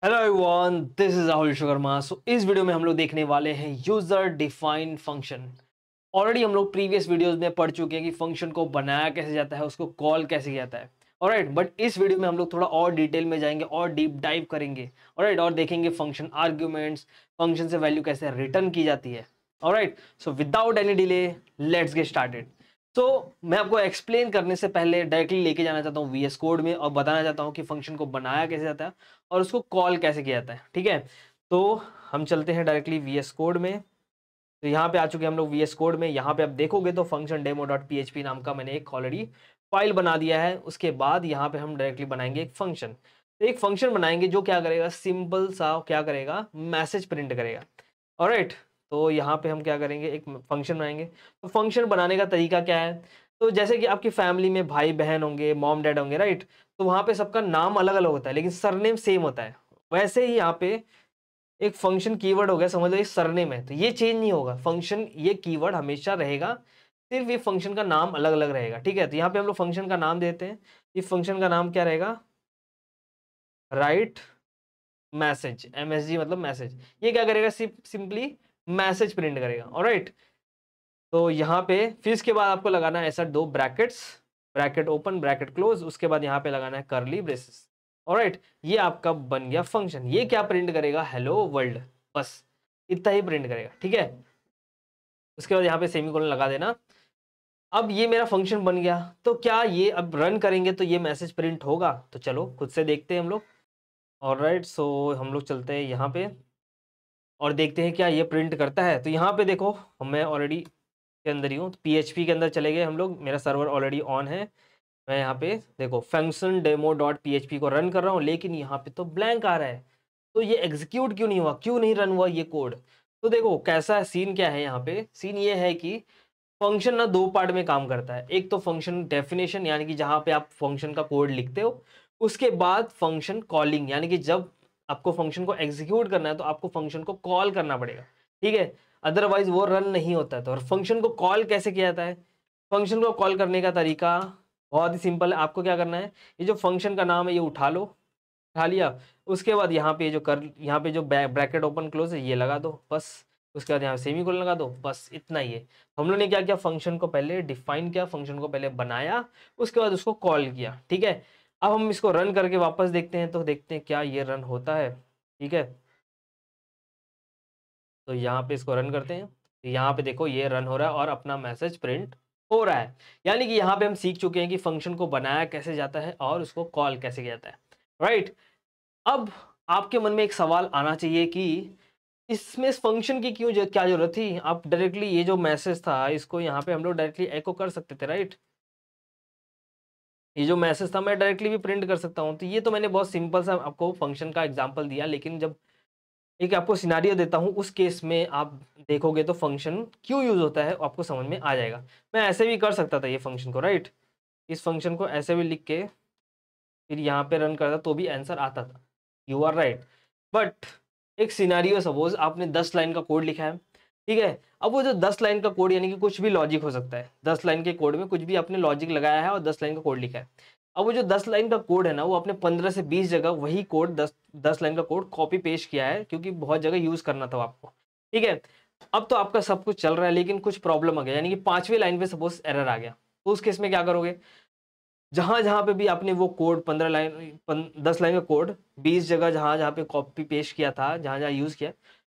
Hello everyone, this is Rahul Sharma. इस video में हम लोग देखने वाले हैं यूजर डिफाइंड फंक्शन। ऑलरेडी हम लोग प्रीवियस वीडियोस में पढ़ चुके हैं कि फंक्शन को बनाया कैसे जाता है, उसको कॉल कैसे किया जाता है। ऑलराइट, बट इस वीडियो में हम लोग थोड़ा और डिटेल में जाएंगे और डीप डाइव करेंगे। ऑलराइट, और देखेंगे फंक्शन आर्ग्यूमेंट्स, फंक्शन से वैल्यू कैसे रिटर्न की जाती है। Alright, so without any delay let's get started. तो मैं आपको एक्सप्लेन करने से पहले डायरेक्टली लेके जाना चाहता हूँ वीएस कोड में और बताना चाहता हूँ कि फंक्शन को बनाया कैसे जाता है और उसको कॉल कैसे किया जाता है। ठीक है, तो हम चलते हैं डायरेक्टली वीएस कोड में। तो यहाँ पे आ चुके हैं हम लोग वीएस कोड में। यहाँ पे आप देखोगे तो फंक्शन डेमो डॉट पीएचपी नाम का मैंने एक ऑलरेडी फाइल बना दिया है। उसके बाद यहाँ पे हम डायरेक्टली बनाएंगे एक फंक्शन। तो एक फंक्शन बनाएंगे जो क्या करेगा, सिंपल सा क्या करेगा, मैसेज प्रिंट करेगा। ऑलराइट, तो यहाँ पे हम क्या करेंगे, एक फंक्शन बनाएंगे। तो फंक्शन बनाने का तरीका क्या है, तो जैसे कि आपकी फैमिली में भाई बहन होंगे, मॉम डैड होंगे, राइट। तो वहाँ पे सबका नाम अलग अलग होता है लेकिन सरनेम सेम होता है। वैसे ही यहाँ पे एक फंक्शन कीवर्ड हो गया, समझ लो ये सरनेम है तो ये चेंज नहीं होगा। फंक्शन ये कीवर्ड हमेशा रहेगा, सिर्फ ये फंक्शन का नाम अलग अलग रहेगा। ठीक है, तो यहाँ पे हम लोग फंक्शन का नाम देते हैं। इस फंक्शन का नाम क्या रहेगा, राइट मैसेज, एमएसजी मतलब मैसेज। ये क्या करेगा, सिंपली मैसेज प्रिंट करेगा। ऑलराइट, तो यहाँ पे फिर इसके बाद आपको लगाना है ऐसा दो brackets, bracket open bracket close, उसके बाद यहाँ पे लगाना है कर्ली ब्रेसेस। ऑलराइट, ये आपका बन गया फंक्शन। ये क्या प्रिंट करेगा, हेलो वर्ल्ड, बस इतना ही प्रिंट करेगा। ठीक है, उसके बाद यहाँ पे सेमीकोलन लगा देना। अब ये मेरा फंक्शन बन गया, तो क्या ये अब रन करेंगे तो ये मैसेज प्रिंट होगा? तो चलो खुद से देखते हैं हम लोग। ऑलराइट, सो हम लोग चलते हैं यहाँ पे और देखते हैं क्या ये प्रिंट करता है। तो यहाँ पे देखो, मैं ऑलरेडी के अंदर ही हूँ, तो पीएचपी के अंदर चले गए हम लोग। मेरा सर्वर ऑलरेडी ऑन है। मैं यहाँ पे देखो फंक्शन डेमो डॉट पीएचपी को रन कर रहा हूँ, लेकिन यहाँ पे तो ब्लैंक आ रहा है। तो ये एग्जीक्यूट क्यों नहीं हुआ, क्यों नहीं रन हुआ ये कोड? तो देखो कैसा सीन क्या है, यहाँ पे सीन ये है कि फंक्शन ना दो पार्ट में काम करता है। एक तो फंक्शन डेफिनेशन, यानी कि जहाँ पे आप फंक्शन का कोड लिखते हो। उसके बाद फंक्शन कॉलिंग, यानी कि जब आपको फंक्शन को एग्जीक्यूट करना है तो आपको फंक्शन को कॉल करना पड़ेगा। ठीक है, अदरवाइज वो रन नहीं होता है। तो और फंक्शन को कॉल कैसे किया जाता है, फंक्शन को कॉल करने का तरीका बहुत ही सिंपल है। आपको क्या करना है, ये जो फंक्शन का नाम है ये उठा लो, उठा लिया। उसके बाद यहाँ पे यहाँ पे जो ब्रैकेट ओपन क्लोज है ये लगा दो बस। उसके बाद यहाँ सेमीकोलन लगा दो, बस इतना ही है। हम लोग ने क्या किया, फंक्शन को पहले डिफाइन किया, फंक्शन को पहले बनाया, उसके बाद उसको कॉल किया। ठीक है, अब हम इसको रन करके वापस देखते हैं, तो देखते हैं क्या ये रन होता है। ठीक है, तो यहाँ पे इसको रन करते हैं। यहाँ पे देखो ये रन हो रहा है और अपना मैसेज प्रिंट हो रहा है। यानी कि यहाँ पे हम सीख चुके हैं कि फंक्शन को बनाया कैसे जाता है और उसको कॉल कैसे किया जाता है। राइट, अब आपके मन में एक सवाल आना चाहिए कि इसमें इस फंक्शन की क्या जरूरत थी। आप डायरेक्टली ये जो मैसेज था इसको यहाँ पे हम लोग डायरेक्टली एको कर सकते थे, राइट। ये जो मैसेज था मैं डायरेक्टली भी प्रिंट कर सकता हूँ। तो ये तो मैंने बहुत सिंपल सा आपको फंक्शन का एग्जांपल दिया, लेकिन जब एक आपको सिनारियो देता हूँ उस केस में आप देखोगे तो फंक्शन क्यों यूज होता है आपको समझ में आ जाएगा। मैं ऐसे भी कर सकता था ये फंक्शन को, राइट। इस फंक्शन को ऐसे भी लिख के फिर यहाँ पे रन करता तो भी आंसर आता था। यू आर राइट, बट एक सिनारियो, सपोज आपने 10 लाइन का कोड लिखा है। ठीक है, अब वो जो 10 लाइन का कोड, यानी कि कुछ भी लॉजिक हो सकता है, 10 लाइन के कोड में कुछ भी आपने लॉजिक लगाया है और 10 लाइन का कोड लिखा है। अब वो जो 10 लाइन का कोड है ना, वो आपने 15 से 20 जगह वही कोड 10 लाइन का कोड कॉपी पेस्ट किया है, क्योंकि बहुत जगह यूज करना था आपको। ठीक है, अब तो आपका सब कुछ चल रहा है, लेकिन कुछ प्रॉब्लम आ गया, यानी कि 5वीं लाइन पे सपोज एरर आ गया। तो उस केस में क्या करोगे, जहां जहां पे भी आपने वो कोड 15 लाइन 10 लाइन का कोड 20 जगह जहां जहां पे कॉपी पेस्ट किया था, जहां जहां यूज किया,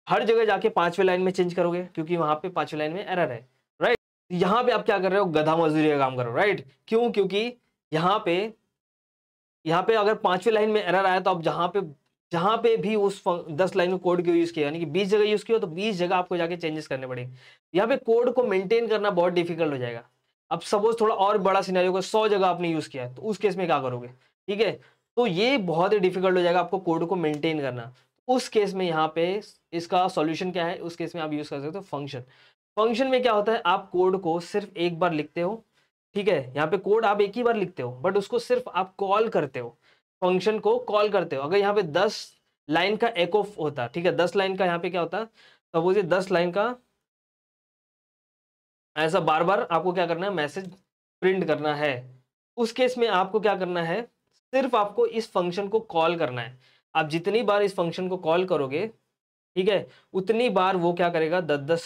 हर जगह जाके 5वीं लाइन में चेंज करोगे, क्योंकि वहां पे 5वीं लाइन में एरर है। राइट, यहाँ पे आप क्या कर रहे हो, गधा मजदूरी का काम कर रहे हो। राइट, क्यों, क्योंकि यहाँ पे अगर 5वीं लाइन में एरर आया तो आप जहां पे भी उस 10 लाइन कोड को यूज किया, यानी कि 20 जगह यूज किया, तो 20 जगह आपको जाके चेंजेस करने पड़ेंगे। यहाँ पे कोड को मेंटेन करना बहुत डिफिकल्ट हो जाएगा। अब सपोज थोड़ा और बड़ा सिनेरियो को 100 जगह आपने यूज किया है, तो उस केस में क्या करोगे? ठीक है, तो ये बहुत ही डिफिकल्ट हो जाएगा आपको कोड को मेंटेन करना। उस केस में यहाँ पे इसका सॉल्यूशन क्या है, उस केस में आप यूज कर सकते हो फंक्शन। फंक्शन में क्या होता है, आप कोड को सिर्फ एक बार लिखते हो। ठीक है, यहाँ पे कोड आप एक ही बार लिखते हो, बट उसको सिर्फ आप कॉल करते हो, फंक्शन को कॉल करते हो। अगर यहाँ पे 10 लाइन का एको होता, ठीक है, 10 लाइन का यहाँ पे क्या होता, सपोज ये 10 लाइन का ऐसा बार बार आपको क्या करना है, मैसेज प्रिंट करना है। उस केस में आपको क्या करना है, सिर्फ आपको इस फंक्शन को कॉल करना है। आप जितनी बार इस फंक्शन को कॉल करोगे, ठीक है, उतनी बार वो क्या करेगा, 10-10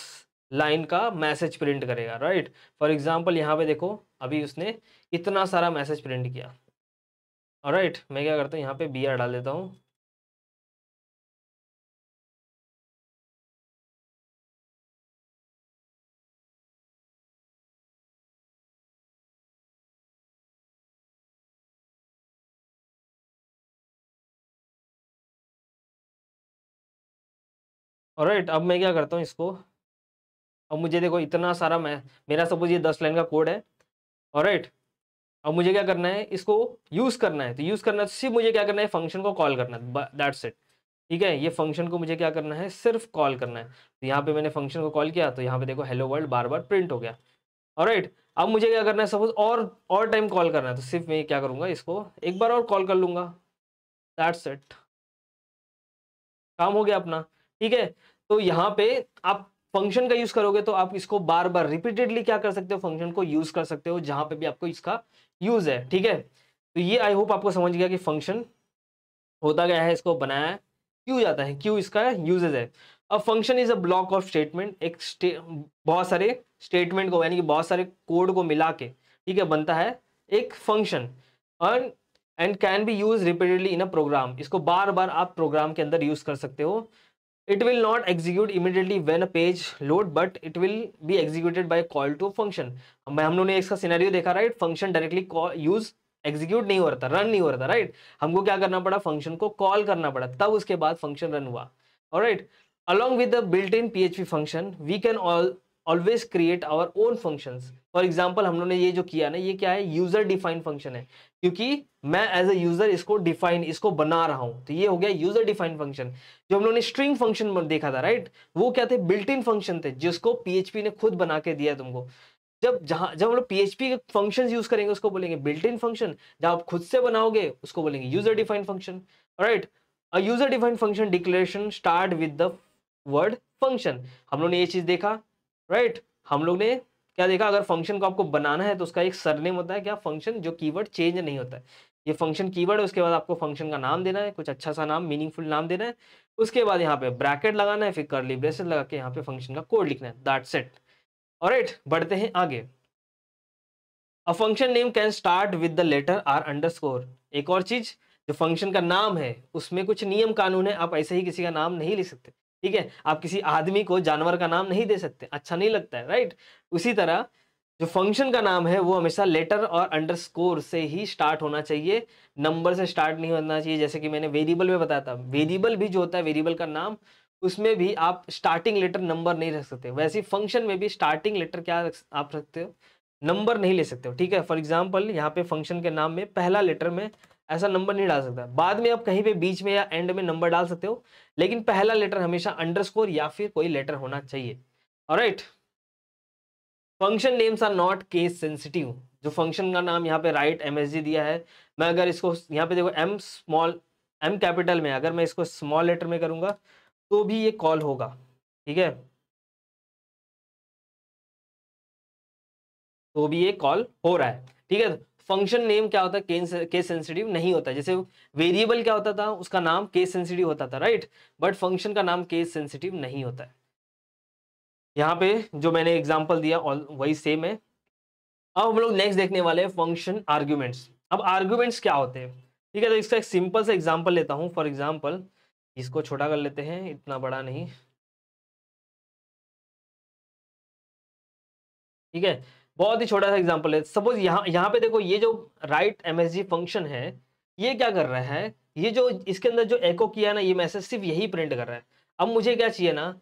लाइन का मैसेज प्रिंट करेगा, राइट। फॉर एग्जाम्पल यहाँ पे देखो, अभी उसने इतना सारा मैसेज प्रिंट किया। ऑलराइट, मैं क्या करता हूँ, यहाँ पे BR डाल देता हूँ। ऑलराइट, अब मैं क्या करता हूँ इसको, अब मुझे देखो इतना सारा मैं, मेरा सपोज ये 10 लाइन का कोड है। ऑलराइट, अब मुझे क्या करना है, इसको यूज करना है। तो यूज करना है, सिर्फ मुझे क्या करना है, फंक्शन को कॉल करना है, दैट्स इट। ठीक है, ये फंक्शन को मुझे क्या करना है, सिर्फ कॉल करना है। तो यहाँ पे मैंने फंक्शन को कॉल किया, तो यहाँ पे देखो हेलो वर्ल्ड बार बार प्रिंट हो गया। ऑलराइट, अब मुझे क्या करना है, सपोज और टाइम कॉल करना है, तो सिर्फ मैं क्या करूंगा, इसको एक बार और कॉल कर लूंगा, दैट्स इट, काम हो गया अपना। ठीक है, तो यहाँ पे आप फंक्शन का यूज करोगे तो आप इसको बार बार रिपीटेडली क्या कर सकते हो, फंक्शन को यूज कर सकते हो जहां पे भी आपको इसका यूज है। ठीक है, तो ये आई होप आपको समझ गया कि फंक्शन होता क्या है, इसको बनाया क्यों जाता है, क्यों इसका यूजेज है। अब function is a block of statement, एक बहुत सारे स्टेटमेंट को यानी कि बहुत सारे कोड को मिला के, ठीक है, बनता है एक फंक्शन। और and can be use repeatedly in a program, इसको बार बार आप प्रोग्राम के अंदर यूज कर सकते हो। It will not execute immediately when a page load, but it will be executed by call to function. हम लोगों ने इसका सिनेरियो देखा, right, function directly use execute नहीं हो रहा था, रन नहीं हो रहा था, राइट। हमको क्या करना पड़ा, फंक्शन को कॉल करना पड़ा, तब उसके बाद फंक्शन रन हुआ। Alright, along with the built-in PHP function we can always create our own functions। For example हम लोगों ने ये जो किया ना, ये क्या है, यूजर डिफाइंड फंक्शन है, क्योंकि मैं एज ए यूजर इसको डिफाइन, इसको बना रहा हूं, तो ये हो गया यूजर डिफाइंड फंक्शन। जो हम लोगों ने स्ट्रिंग फंक्शन देखा था, राइट, वो क्या थे, बिल्ट इन फंक्शन थे, जिसको PHP ने खुद बना के दिया तुमको। जब हम लोग PHP के फंक्शंस यूज करेंगे उसको बोलेंगे बिल्ट इन फंक्शन, जब आप खुद से बनाओगे उसको बोलेंगे user defined function. Right, a user defined function declaration start with the word function. हम लोग ने ये चीज देखा, राइट, हम लोग ने क्या देखा, अगर फंक्शन को आपको बनाना है तो उसका एक सरनेम होता है, क्या, फंक्शन, जो कीवर्ड चेंज नहीं होता है। ये फंक्शन कीवर्ड है, उसके बाद आपको फंक्शन का नाम देना है, कुछ अच्छा सा नाम, मीनिंगफुल नाम देना है, उसके बाद यहाँ पे ब्रैकेट लगाना है, फिर कर्ली ब्रेसेस लगा के यहाँ पे फंक्शन का कोड लिखना है, दैट्स इट। ऑलराइट, बढ़ते हैं आगे। A function name can start with the letter or underscore. एक और चीज, जो फंक्शन का नाम है उसमें कुछ नियम कानून है, आप ऐसे ही किसी का नाम नहीं लिख सकते। ठीक है, आप किसी आदमी को जानवर का नाम नहीं दे सकते, अच्छा नहीं लगता है, राइट। उसी तरह जो फंक्शन का नाम है वो हमेशा लेटर और अंडरस्कोर से ही स्टार्ट होना चाहिए, नंबर से स्टार्ट नहीं होना चाहिए। जैसे कि मैंने वेरिएबल में बताया था, वेरिएबल भी जो होता है, वेरिएबल का नाम, उसमें भी आप स्टार्टिंग लेटर नंबर नहीं रख सकते, वैसे फंक्शन में भी स्टार्टिंग लेटर क्या आप रखते हो, नंबर नहीं ले सकते हो। ठीक है, फॉर एग्जाम्पल यहाँ पे फंक्शन के नाम में पहला लेटर में ऐसा नंबर नहीं डाल सकता, बाद में आप कहीं पे बीच में या एंड में नंबर डाल सकते हो, लेकिन पहला लेटर हमेशा अंडरस्कोर या फिर कोई लेटर होना चाहिए। Alright, function names are not case sensitive. जो फंक्शन का नाम यहाँ पे राइट MSG दिया है, मैं अगर इसको यहाँ पे देखो एम कैपिटल में, अगर मैं इसको स्मॉल लेटर में करूंगा तो भी ये कॉल होगा। ठीक है, तो भी ये कॉल हो रहा है। ठीक है, फंक्शन नेम क्या होता है, केस सेंसिटिव नहीं होता। जैसे वेरिएबल क्या होता था, उसका नाम केस सेंसिटिव होता था, राइट, बट फंक्शन का नाम केस सेंसिटिव नहीं होता है। यहाँ पे जो मैंने एग्जांपल दिया वही सेम है। अब हम लोग नेक्स्ट देखने वाले हैं फंक्शन आर्ग्यूमेंट्स। अब आर्ग्यूमेंट्स क्या होते हैं, ठीक है, तो इसका एक सिंपल सा एग्जांपल लेता हूँ। फॉर एग्जांपल इसको छोटा कर लेते हैं, इतना बड़ा नहीं। ठीक है, बहुत ही छोटा सा एग्जांपल है। सपोज यहाँ पे देखो, ये जो राइट MSG फंक्शन है, ये क्या कर रहा है, ये जो इसके अंदर जो एको किया ना, ये मैसेज सिर्फ यही प्रिंट कर रहा है। अब मुझे क्या चाहिए ना,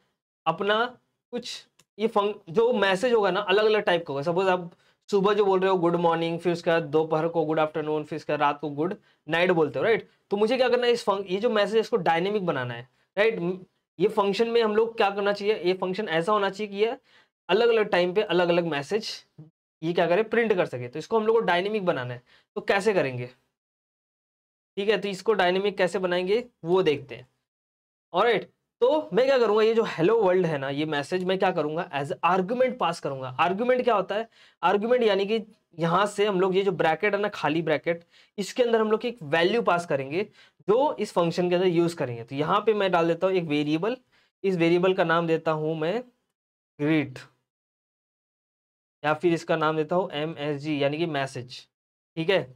अपना कुछ ये जो मैसेज होगा ना, अलग अलग टाइप का होगा। सपोज आप सुबह जो बोल रहे हो गुड मॉर्निंग, फिर उसके बाद दोपहर को गुड आफ्टरनून, फिर उसके बाद रात को गुड नाइट बोलते हो, राइट। तो मुझे क्या करना है, ये जो मैसेज है इसको डायनेमिक बनाना है, राइट। ये फंक्शन में हम लोग क्या करना चाहिए, ये फंक्शन ऐसा होना चाहिए कि ये अलग अलग टाइम पे अलग अलग मैसेज ये क्या करे, प्रिंट कर सके। तो इसको हम लोग को डायनेमिक बनाना है, तो कैसे करेंगे, ठीक है, तो इसको डायनेमिक कैसे बनाएंगे वो देखते हैं। ऑलराइट, तो मैं क्या करूंगा, ये जो हेलो वर्ल्ड है ना, ये मैसेज मैं क्या करूंगा, एज आर्गुमेंट पास करूंगा। आर्गुमेंट क्या होता है, आर्गुमेंट यानी कि यहां से हम लोग ये जो ब्रैकेट है ना, खाली ब्रैकेट, इसके अंदर हम लोग एक वैल्यू पास करेंगे जो इस फंक्शन के अंदर यूज करेंगे। तो यहाँ पे मैं डाल देता हूँ एक वेरिएबल, इस वेरिएबल का नाम देता हूं मैं ग्रीट, या फिर इसका नाम देता हूं MSG यानी कि मैसेज। ठीक है,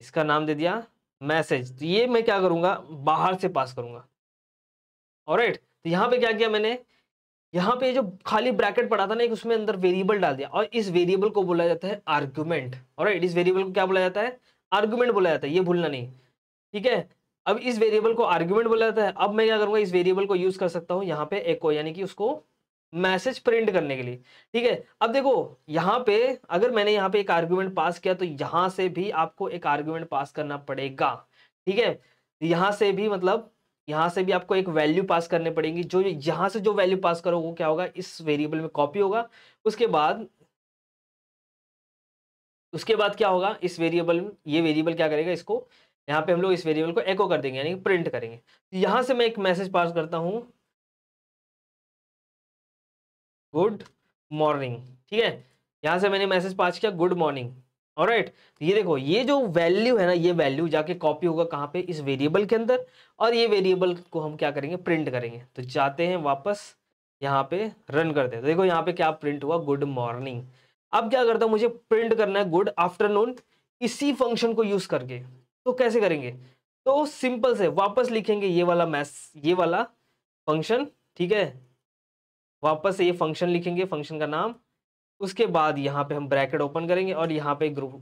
इसका नाम दे दिया मैसेज। तो ये मैं क्या करूंगा, बाहर से पास करूंगा। ऑलराइट, तो यहाँ पे क्या किया मैंने, यहाँ पे जो खाली ब्रैकेट पड़ा था ना एक, उसमें अंदर वेरिएबल डाल दिया, और इस वेरिएबल को बोला जाता है आर्गुमेंट। ऑलराइट, इस वेरिएबल को क्या बोला जाता है, आर्गुमेंट बोला जाता है, ये भूलना नहीं। ठीक है, अब इस वेरिएबल को आर्गुमेंट बोला जाता है। अब मैं क्या करूंगा, इस वेरिएबल को यूज कर सकता हूं यहाँ पे एको, यानी कि उसको मैसेज प्रिंट करने के लिए। ठीक है, अब देखो यहाँ पे अगर मैंने यहाँ पे एक आर्गुमेंट पास किया, तो यहां से भी आपको एक आर्गुमेंट पास करना पड़ेगा। ठीक है, यहां से भी मतलब यहां से भी आपको एक वैल्यू पास करने पड़ेगी, जो यहां से जो वैल्यू पास करो वो क्या होगा, इस वेरिएबल में कॉपी होगा। उसके बाद उसके बाद क्या होगा, इस वेरिएबल में ये वेरिएबल क्या करेगा, इसको यहाँ पे हम लोग इस वेरिएबल को एको कर देंगे, यानी प्रिंट करेंगे। तो यहां से मैं एक मैसेज पास करता हूं, गुड मॉर्निंग। ठीक है, यहां से मैंने मैसेज पास किया गुड मॉर्निंग। ऑलराइट, तो ये देखो, ये जो वैल्यू है ना, ये वैल्यू जाके कॉपी होगा कहाँ पे, इस वेरिएबल के अंदर, और ये वेरिएबल को हम क्या करेंगे, प्रिंट करेंगे। तो जाते हैं वापस यहाँ पे, रन करते हैं। तो देखो यहाँ पे क्या प्रिंट हुआ, गुड मॉर्निंग। अब क्या करता हूँ, मुझे प्रिंट करना है गुड आफ्टरनून, इसी फंक्शन को यूज करके। तो कैसे करेंगे, तो सिंपल से वापस लिखेंगे ये वाला ये वाला फंक्शन। ठीक है, वापस से ये फंक्शन लिखेंगे, फंक्शन का नाम। उसके बाद यहाँ पे हम ब्रैकेट ओपन करेंगे, और यहाँ पे ग्रुप,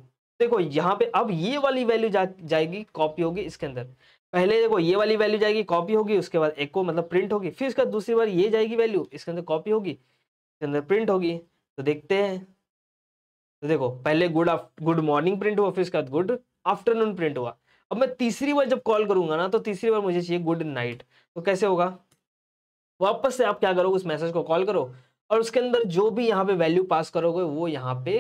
देखो यहाँ पे अब ये वाली वैल्यू जाएगी, कॉपी होगी इसके अंदर। पहले देखो ये वाली वैल्यू जाएगी, कॉपी होगी, उसके बाद एको मतलब प्रिंट होगी, फिर उसका दूसरी बार ये जाएगी वैल्यू, इसके अंदर कॉपी होगी, इसके अंदर प्रिंट होगी। तो देखते हैं, तो देखो पहले गुड मॉर्निंग प्रिंट हुआ, फिर उसके बाद गुड आफ्टरनून प्रिंट हुआ। अब मैं तीसरी बार जब कॉल करूंगा ना, तो तीसरी बार मुझे चाहिए गुड नाइट। तो कैसे होगा, वापस से आप क्या करोगे, उस मैसेज को कॉल करो, और उसके अंदर जो भी यहाँ पे वैल्यू पास करोगे वो यहाँ पे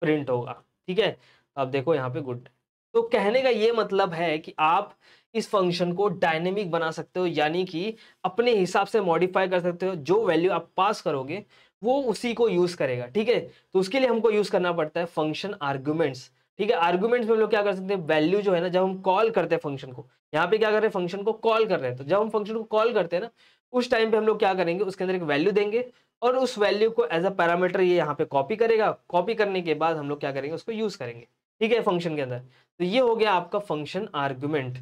प्रिंट होगा। ठीक है, अब देखो यहाँ पे गुड। तो कहने का ये मतलब है कि आप इस फंक्शन को डायनेमिक बना सकते हो, यानी कि अपने हिसाब से मॉडिफाई कर सकते हो, जो वैल्यू आप पास करोगे वो उसी को यूज करेगा। ठीक है, तो उसके लिए हमको यूज करना पड़ता है फंक्शन आर्गुमेंट्स। ठीक है, आर्गुमेंट्स में हम लोग क्या कर सकते हैं, वैल्यू जो है ना, जब हम कॉल करते हैं फंक्शन को, यहाँ पे क्या कर रहे हैं, फंक्शन को कॉल कर रहे हैं, तो जब हम फंक्शन को कॉल करते हैं ना, उस टाइम पे हम लोग क्या करेंगे, उसके अंदर एक वैल्यू देंगे, और उस वैल्यू को एज अ पैरामीटर ये यहाँ पे कॉपी करेगा। कॉपी करने के बाद हम लोग क्या करेंगे, उसको यूज करेंगे। ठीक है, फंक्शन के अंदर। तो ये हो गया आपका function argument.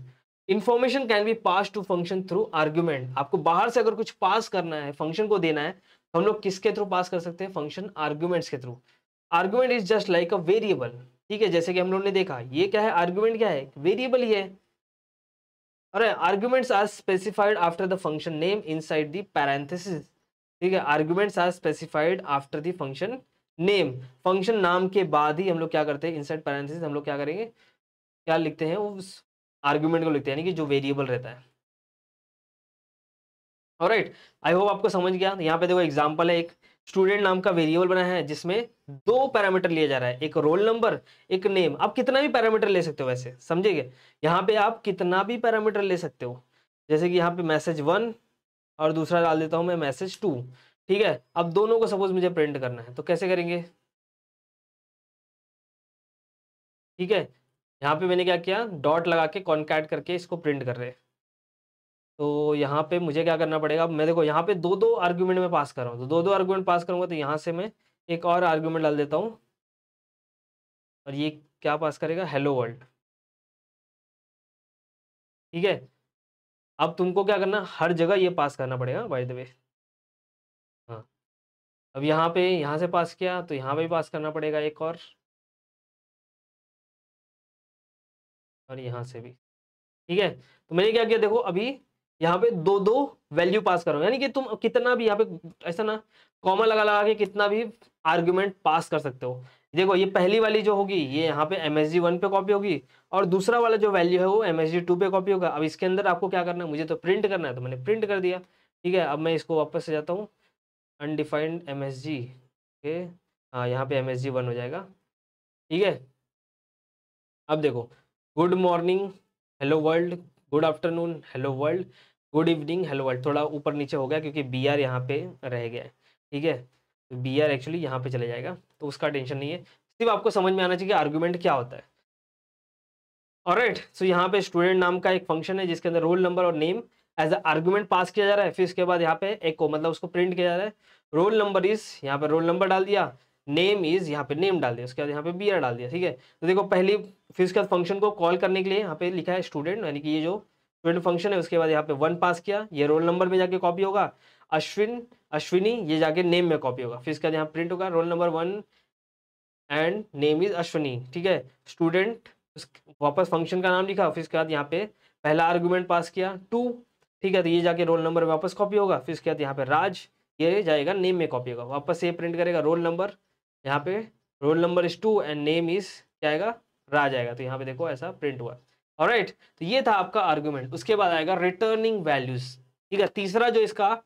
Information can be pass to function through argument. आपको बाहर से अगर कुछ पास करना है, फंक्शन को देना है, तो हम लोग किसके थ्रू पास कर सकते हैं, फंक्शन आर्गुमेंट्स के through. Argument is just like a variable. ठीक है, जैसे कि हम लोग ने देखा, ये क्या है, आर्गुमेंट क्या है, वेरिएबल ही है। अरे arguments are specified after the function name inside the parenthesis. ठीक है, arguments are specified after the function name, function नाम के बाद ही हम लोग क्या करते हैं, इनसाइड पैरेंथेसिस हम लोग क्या करेंगे, क्या लिखते हैं, उस आर्गुमेंट को लिखते हैं, यानी कि जो वेरिएबल रहता है। ऑलराइट, आई होप आपको समझ गया। यहाँ पे देखो एग्जांपल है, एक स्टूडेंट नाम का वेरिएबल बना है, जिसमें दो पैरामीटर लिया जा रहा है, एक रोल नंबर, एक नेम। आप कितना भी पैरामीटर ले सकते हो, वैसे समझेंगे, यहाँ पे आप कितना भी पैरामीटर ले सकते हो। जैसे कि यहाँ पे मैसेज 1 और दूसरा डाल देता हूँ मैं मैसेज 2। ठीक है, अब दोनों को सपोज मुझे प्रिंट करना है, तो कैसे करेंगे। ठीक है, यहाँ पे मैंने क्या किया, डॉट लगा के कॉन्कैट करके इसको प्रिंट कर रहे हैं। तो यहाँ पे मुझे क्या करना पड़ेगा, अब मैं देखो यहाँ पे दो दो आर्ग्यूमेंट में पास कर रहा हूँ, तो दो दो आर्ग्यूमेंट पास करूंगा, तो यहाँ से मैं एक और आर्ग्यूमेंट डाल देता हूँ, और ये क्या पास करेगा, हेलो वर्ल्ड। ठीक है, अब तुमको क्या करना, हर जगह ये पास करना पड़ेगा बाय द वे। हाँ, अब यहाँ पे यहाँ से पास किया, तो यहाँ पे भी पास करना पड़ेगा एक और यहाँ से भी। ठीक है, तो मैंने क्या किया, देखो अभी यहाँ पे दो दो वैल्यू पास करो, यानी कि तुम कितना भी यहाँ पे ऐसा ना कॉमा लगा लगा के कितना भी आर्गुमेंट पास कर सकते हो। देखो ये पहली वाली जो होगी, ये यहाँ पे MSG 1 पे कॉपी होगी, और दूसरा वाला जो वैल्यू है वो MSG 2 पे कॉपी होगा। अब इसके अंदर आपको क्या करना है, मुझे तो प्रिंट करना है, तो मैंने प्रिंट कर दिया। ठीक है, अब मैं इसको वापस से जाता हूँ, अनडिफाइंड MSG। ओके, हाँ यहाँ पे MSG 1 हो जाएगा। ठीक है, अब देखो, good morning hello world, good afternoon hello world, good evening hello world, थोड़ा ऊपर नीचे हो गया क्योंकि बी आर यहाँ पे रह गया है। ठीक है, तो बी आर एक्चुअली यहाँ पे चले जाएगा, तो उसका टेंशन नहीं है। सिर्फ आपको समझ में आना चाहिए कि आर्गुमेंट क्या होता है। ऑलराइट, सो यहाँ पे स्टूडेंट नाम का एक फंक्शन है जिसके अंदर रोल नंबर और नेम एज अ आर्गुमेंट पास किया जा रहा है। फिर इसके बाद यहाँ पे एको मतलब उसको प्रिंट किया जा रहा है। रोल नंबर इज, यहाँ पे रोल नंबर डाल दिया, नेम इज यहाँ पे नेम डाल दिया, उसके बाद यहाँ पे बी आर डाल दिया। ठीक है, तो देखो पहली, फिर इसके बाद फंक्शन को कॉल करने के लिए यहाँ पे लिखा है स्टूडेंट, यानी कि ये जो स्टूडेंट फंक्शन है उसके बाद यहाँ पे 1 पास किया, ये रोल नंबर में जाके कॉपी होगा, अश्विन अश्विनी ये जाके नेम में कॉपी होगा। फिर इसके बाद यहाँ प्रिंट होगा roll number 1 and name is Ashwini. ठीक है, स्टूडेंट वापस फंक्शन का नाम लिखा, फिर इसके बाद यहाँ पे पहला आर्गुमेंट पास किया 2। ठीक है, तो ये जाके रोल नंबर में वापस कॉपी होगा। फिर इसके बाद यहाँ पे राज, ये जाएगा नेम में कॉपी होगा, वापस से प्रिंट करेगा रोल नंबर, यहाँ पे roll number is 2 and name is क्या आएगा, राज आएगा। तो यहाँ पे देखो ऐसा प्रिंट हुआ। ऑलराइट, तो ये था आपका आर्गुमेंट। उसके बाद आएगा रिटर्निंग वैल्यूज। ठीक है, तीसरा जो इसका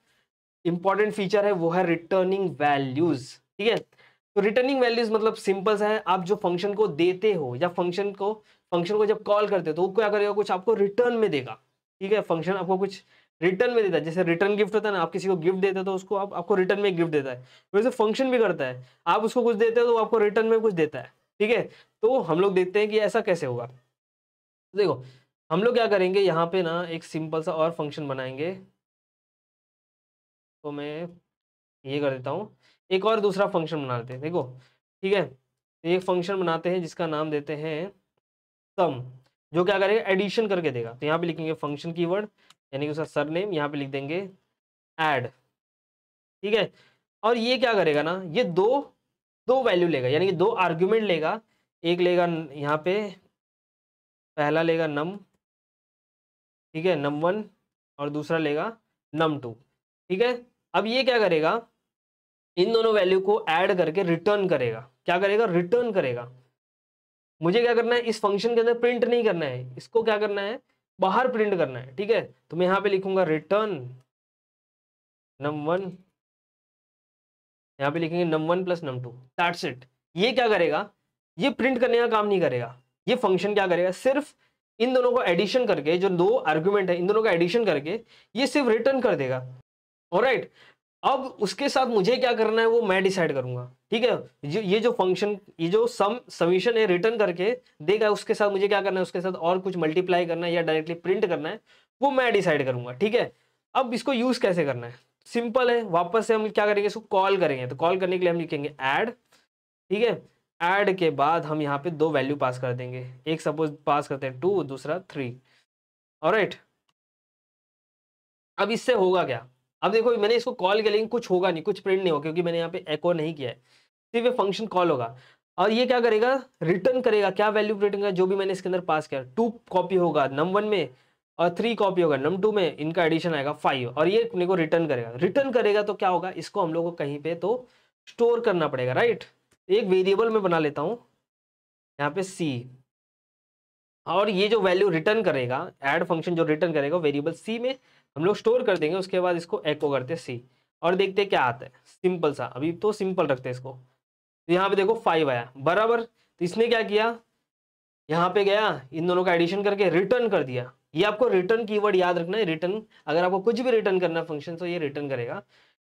इंपॉर्टेंट फीचर है वो है रिटर्निंग वैल्यूज। ठीक है, तो रिटर्निंग वैल्यूज मतलब सिंपल सा है, आप जो फंक्शन को देते हो या फंक्शन को जब कॉल करते हो तो वो क्या करेगा, कुछ आपको रिटर्न में देगा। ठीक है, फंक्शन आपको कुछ रिटर्न में देता है, जैसे रिटर्न गिफ्ट होता है ना, आप किसी को गिफ्ट देते हो तो उसको आपको रिटर्न में गिफ्ट देता है, वैसे फंक्शन भी करता है, आप उसको कुछ देते हो तो आपको रिटर्न में कुछ देता है। ठीक है, तो हम लोग देखते हैं कि ऐसा कैसे होगा। देखो हम लोग क्या करेंगे, यहाँ पे ना एक सिंपल सा और फंक्शन बनाएंगे। तो मैं ये कर देता हूँ, एक और दूसरा फंक्शन बना लेते हैं। देखो ठीक है, एक फंक्शन बनाते हैं जिसका नाम देते हैं सम, जो क्या करेगा, एडिशन करके देगा। तो यहाँ पे लिखेंगे फंक्शन कीवर्ड, यानी कि उसका सरनेम, यहाँ पे लिख देंगे ऐड। ठीक है, और ये क्या करेगा ना, ये दो दो वैल्यू लेगा, यानी कि दो आर्ग्यूमेंट लेगा। एक लेगा यहाँ पे, पहला लेगा नम, ठीक है, num1, और दूसरा लेगा num2। ठीक है, अब ये क्या करेगा, इन दोनों वैल्यू को ऐड करके रिटर्न करेगा। क्या करेगा, रिटर्न करेगा। मुझे क्या करना है, इस फंक्शन के अंदर प्रिंट नहीं करना है, इसको क्या करना है, बाहर प्रिंट करना है। ठीक है, तो मैं यहाँ पे लिखूंगा रिटर्न num1, यहाँ पे लिखेंगे num1 plus num2, that's it. ये क्या करेगा, ये प्रिंट करने का काम नहीं करेगा। ये फंक्शन क्या करेगा, सिर्फ इन दोनों को एडिशन करके, जो दो आर्गुमेंट है इन दोनों का एडिशन करके ये सिर्फ रिटर्न कर देगा। ऑलराइट, अब उसके साथ मुझे क्या करना है वो मैं डिसाइड करूंगा। ठीक है, ये जो फंक्शन, ये जो समीशन है रिटर्न करके देगा, उसके साथ मुझे क्या करना है, उसके साथ और कुछ मल्टीप्लाई करना है या डायरेक्टली प्रिंट करना है, वो मैं डिसाइड करूंगा। ठीक है, अब इसको यूज कैसे करना है, सिंपल है, वापस से हम क्या करेंगे, इसको कॉल करेंगे। तो कॉल करने के लिए हम लिखेंगे ऐड। ठीक है, ऐड के बाद हम यहाँ पे दो वैल्यू पास कर देंगे, एक सपोज पास करते हैं 2, दूसरा 3। ऑलराइट, अब इससे होगा क्या, अब देखो मैंने इसको कॉल किया लेकिन कुछ होगा नहीं, कुछ प्रिंट नहीं होगा क्योंकि मैंने यहाँ पे एको नहीं किया है, सिर्फ ये फंक्शन कॉल होगा। और ये क्या करेगा, रिटर्न करेगा, क्या वैल्यू रिटर्न करेगा, जो भी मैंने इसके अंदर पास किया। 2 कॉपी होगा num1 में और 3 कॉपी होगा num2 में, इनका एडिशन आएगा 5, और ये अपने को रिटर्न करेगा। रिटर्न करेगा तो क्या होगा, इसको हम लोग को कहीं पे तो स्टोर करना पड़ेगा, राइट। एक वेरिएबल में बना लेता हूँ यहाँ पे सी, और ये जो वैल्यू रिटर्न करेगा, ऐड फंक्शन जो रिटर्न करेगा वेरिएबल सी में हम लोग स्टोर कर देंगे। उसके बाद इसको एको करते हैं सी, और देखते हैं क्या आता है। सिंपल सा, अभी तो सिंपल रखते हैं इसको। तो यहाँ पे देखो 5 आया बराबर, तो इसने क्या किया, यहाँ पे गया, इन दोनों का एडिशन करके रिटर्न कर दिया। ये आपको रिटर्न कीवर्ड याद रखना है, रिटर्न, अगर आपको कुछ भी रिटर्न करना है फंक्शन तो ये रिटर्न करेगा।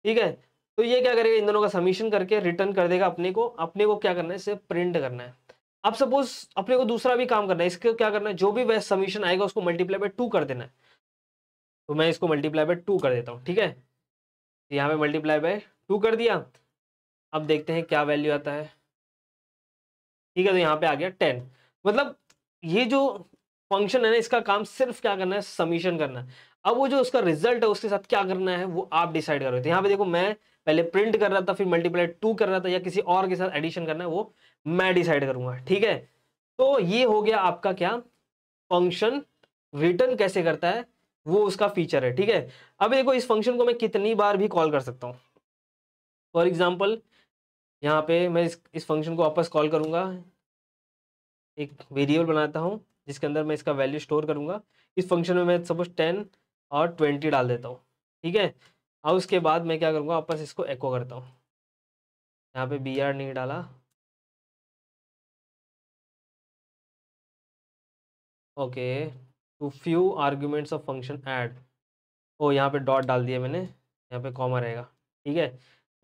ठीक है, तो ये क्या करेगा, इन दोनों का समीशन करके रिटर्न कर देगा। अपने को क्या करना है, इसे प्रिंट करना है। अब सपोज अपने को दूसरा भी काम करना है, इसको क्या करना है, जो भी वह समीशन आएगा उसको मल्टीप्लाई बाय 2 कर देना है। तो मैं इसको मल्टीप्लाई बाय 2 कर देता हूँ। ठीक है, यहाँ पे मल्टीप्लाई बाय 2 कर दिया। अब देखते हैं क्या वैल्यू आता है। ठीक है, तो यहाँ पे आ गया 10। मतलब ये जो फंक्शन है ना, इसका काम सिर्फ क्या करना है, समीशन करना है। अब वो जो उसका रिजल्ट है उसके साथ क्या करना है वो आप डिसाइड करो। तो यहाँ पे देखो मैं पहले प्रिंट कर रहा था, फिर मल्टीप्लाई 2 कर रहा था, या किसी और के साथ एडिशन करना है वो मैं डिसाइड करूंगा। ठीक है, तो ये हो गया आपका क्या, फंक्शन रिटर्न कैसे करता है वो उसका फीचर है। ठीक है, अब देखो इस फंक्शन को मैं कितनी बार भी कॉल कर सकता हूँ। फॉर एग्जाम्पल यहाँ पे मैं इस फंक्शन को वापस कॉल करूंगा, एक वेरिएबल बनाता हूँ जिसके अंदर मैं इसका वैल्यू स्टोर करूंगा। इस फंक्शन में मैं सपोज 10 और 20 डाल देता हूँ। ठीक है, और उसके बाद मैं क्या करूँगा, वापस इसको एको करता हूँ। यहाँ पे बी आर नहीं डाला, okay, too few arguments of function add. ओ यहाँ पे डॉट डाल दिया मैंने, यहाँ पे कॉमा रहेगा, ठीक है।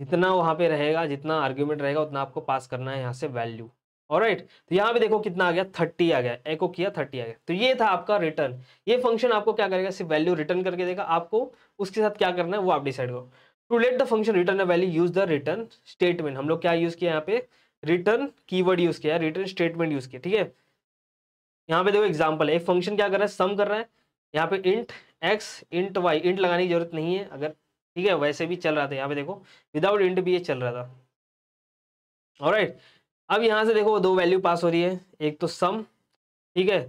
जितना वहाँ पे रहेगा, जितना आर्ग्यूमेंट रहेगा उतना आपको पास करना है यहाँ से वैल्यू। ऑलराइट, तो यहाँ पे देखो कितना आ गया, 30 आ गया, एको किया 30 आ गया। तो ये था आपका रिटर्न। ये फंक्शन आपको क्या करेगा, सिर्फ वैल्यू रिटर्न करके देगा, आपको उसके साथ क्या करना है वो आप डिसाइड करो। To let the function return a value use the return statement. हम लोग क्या यूज किया यहाँ पे, रिटर्न कीवर्ड यूज किया, रिटर्न स्टेटमेंट यूज किया, ठीक है। यहाँ पे देखो एग्जांपल है, एक फंक्शन क्या कर रहा है, सम कर रहा है। यहाँ पे int x int y, int लगाने की जरूरत नहीं है अगर, ठीक है, वैसे भी चल रहा था। यहाँ पे देखो विदाउट इंट भी ये चल रहा था। ऑलराइट, अब यहाँ से देखो दो वैल्यू पास हो रही है, एक तो सम, ठीक है।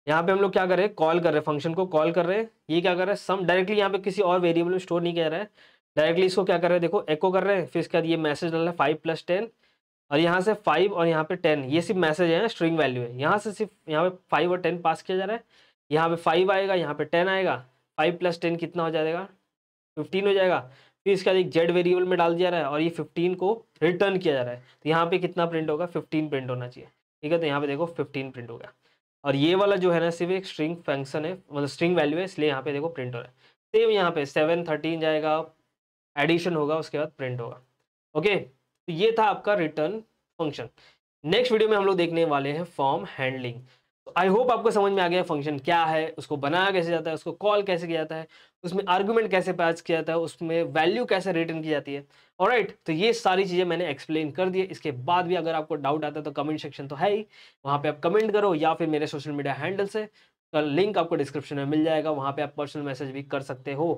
यहाँ पे हम लोग क्या कर रहे हैं, कॉल कर रहे हैं, फंक्शन को कॉल कर रहे हैं। ये क्या कर रहा है, सम डायरेक्टली यहाँ पे किसी और वेरिएबल में स्टोर नहीं किया रहा है, डायरेक्टली इसको क्या कर रहे हैं, देखो एको कर रहे हैं। फिर इसके बाद ये मैसेज डाल रहा है 5 + 10, और यहाँ से 5 और यहाँ पे 10, ये सिर्फ मैसेज है, स्ट्रिंग वैल्यू है। यहाँ से सिर्फ यहाँ पे 5 और 10 पास किया जा रहा है। यहाँ पे 5 आएगा, यहाँ पे 10 आएगा, 5 + 10 कितना हो जाएगा, 15 हो जाएगा। फिर इसका एक जेड वेरिएबल में डाल दिया रहा है और ये 15 को रिटर्न किया जा रहा है। तो यहाँ पे कितना प्रिंट होगा, 15 प्रिंट होना चाहिए, ठीक है। तो यहाँ पे देखो 15 प्रिंट हो गया। और ये वाला जो है ना सिर्फ एक स्ट्रिंग फंक्शन है, मतलब स्ट्रिंग वैल्यू है, इसलिए यहाँ पे देखो प्रिंट हो रहा है। सेम यहाँ पे 7 13 जाएगा, एडिशन होगा, उसके बाद प्रिंट होगा। ओके, तो ये था आपका रिटर्न फंक्शन। नेक्स्ट वीडियो में हम लोग देखने वाले हैं फॉर्म हैंडलिंग। तो आई होप आपको समझ में आ गया फंक्शन क्या है, उसको बनाया कैसे जाता है, उसको कॉल कैसे किया जाता है, उसमें आर्गुमेंट कैसे पास किया जाता है, उसमें वैल्यू कैसे रिटर्न की जाती है। ऑलराइट, तो ये सारी चीज़ें मैंने एक्सप्लेन कर दी है। इसके बाद भी अगर आपको डाउट आता है तो कमेंट सेक्शन तो है ही, वहाँ पे आप कमेंट करो, या फिर मेरे सोशल मीडिया हैंडल से का लिंक आपको डिस्क्रिप्शन में मिल जाएगा, वहाँ पे आप पर्सनल मैसेज भी कर सकते हो।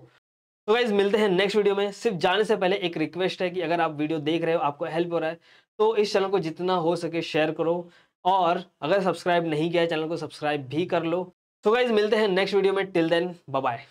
तो गाइज मिलते हैं नेक्स्ट वीडियो में। सिर्फ जाने से पहले एक रिक्वेस्ट है कि अगर आप वीडियो देख रहे हो, आपको हेल्प हो रहा है, तो इस चैनल को जितना हो सके शेयर करो, और अगर सब्सक्राइब नहीं किया है चैनल को सब्सक्राइब भी कर लो। तो गाइज मिलते हैं नेक्स्ट वीडियो में, टिल देन बाय बाय।